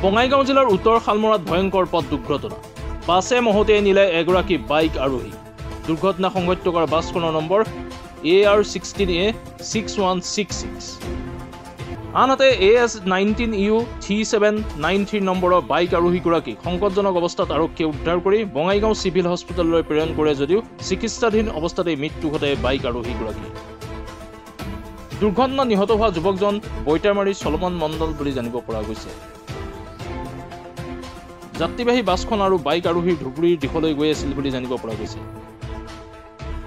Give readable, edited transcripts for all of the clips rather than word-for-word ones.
বঙাইগাঁও জিলাৰ উত্তৰ শালমৰাত ভয়ংকৰ পথ দুৰ্ঘটনা। বাছে মহতিয়াই নিলে এগৰাকী বাইক আৰোহী। দুৰ্ঘটনা সংঘটিত কৰা বাছখনৰ নম্বৰ AR16A 6166। আনহাতে AS19EU 3793 নম্বৰৰ বাইক আৰোহীগৰাকীক সংকটজনক অৱস্থাত আৰক্ষীয়ে উদ্ধাৰ কৰি বঙাইগাঁও চিভিল হস্পিটেললৈ প্ৰেৰণ কৰে যদিও চিকিৎসাধীন অৱস্থাতে মৃত্যু ঘটে বাইক আৰোহীগৰাকী। দুৰ্ঘটনাত নিহত হোৱা যুৱকজন বৈতাৰমাৰীৰ চলমান মণ্ডল বুলি জানিব পৰা গৈছে। যাত্ৰীবাহী বাছখন আৰু বাইক আৰোহীৰ ধুবুৰীৰ দিশলৈ গৈ আছিল বুলি জানিব পৰা গৈছে।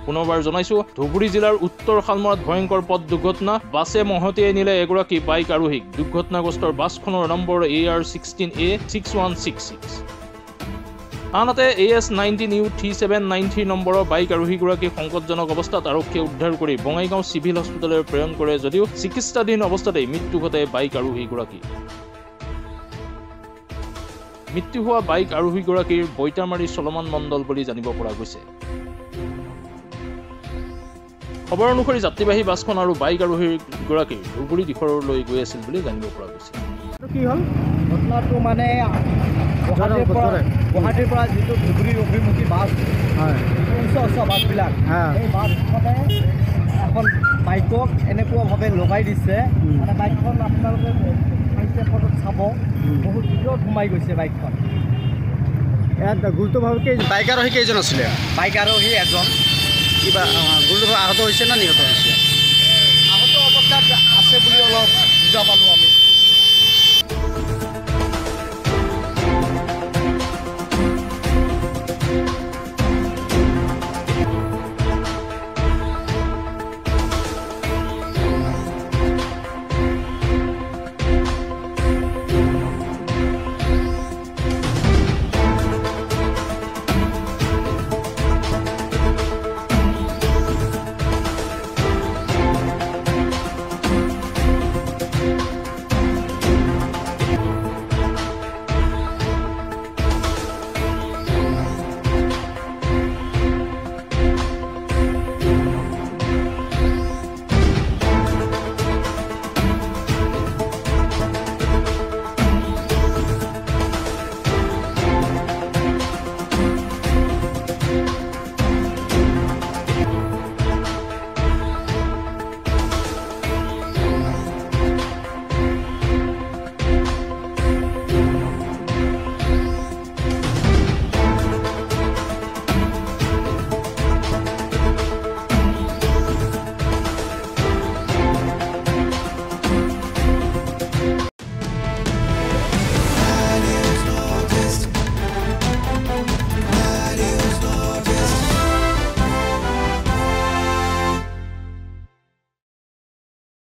পুনৰবাৰ জনাইছো, ধুবুৰী জিলাৰ উত্তৰ শালমৰাত ভয়ংকৰ পথ দুৰ্ঘটনা। বাছে মহতিয়াই নিলে এগৰাকী বাইক আৰোহীক। দুৰ্ঘটনাগ্ৰস্তৰ বাছখনৰ নম্বৰ AR16A 6166। আনহাতে AS19EU 3793 নম্বৰৰ বাইক আৰোহীগৰাকী সংকটজনক অৱস্থাত আৰক্ষীয়ে উদ্ধাৰ কৰি বঙাইগাঁও চিভিল হস্পিটেললৈ প্ৰেৰণ কৰে যদিও চিকিৎসাধীন অৱস্থাতে মৃত্যু ঘটে বাইক আৰোহীগৰাকী। মৃত্যু হোৱা বাইক আৰোহীগৰাকীৰ বৈতাৰমাৰীৰ চলমান মণ্ডল বুলি জানিব পৰা গৈছে। খবৰ অনুসৰি যাত্ৰীবাহী বাছখন আৰু বাইক আৰোহীগৰাকী ধুবুৰী দিশলৈ গৈ আছিল বুলি জানিব পৰা গৈছে। কি হ'ল ঘটনাটো মানে গুৱাহাটীৰ পৰা যিটো ধুবুৰীৰ অভিমুখী বাছ উচ্চ বাছবিলাক সেই বাছখনে এখন বাইকক এনেকুৱাভাৱে লগাই দিছে। মানে বাইকখন আপোনালোকে ফটোত চাব, বহুত ভিতৰত সোমাই গৈছে বাইকখন। ইয়াত গুৰুত্বভাৱে বাইক আৰোহী কেইজন আছিলে? বাইক আৰোহী এজন। কিবা গুৰুত্বভাৱে আহত হৈছে না নিহত হৈছে? আহত অৱস্থাত আছে বুলি অলপ বুজা পালোঁ।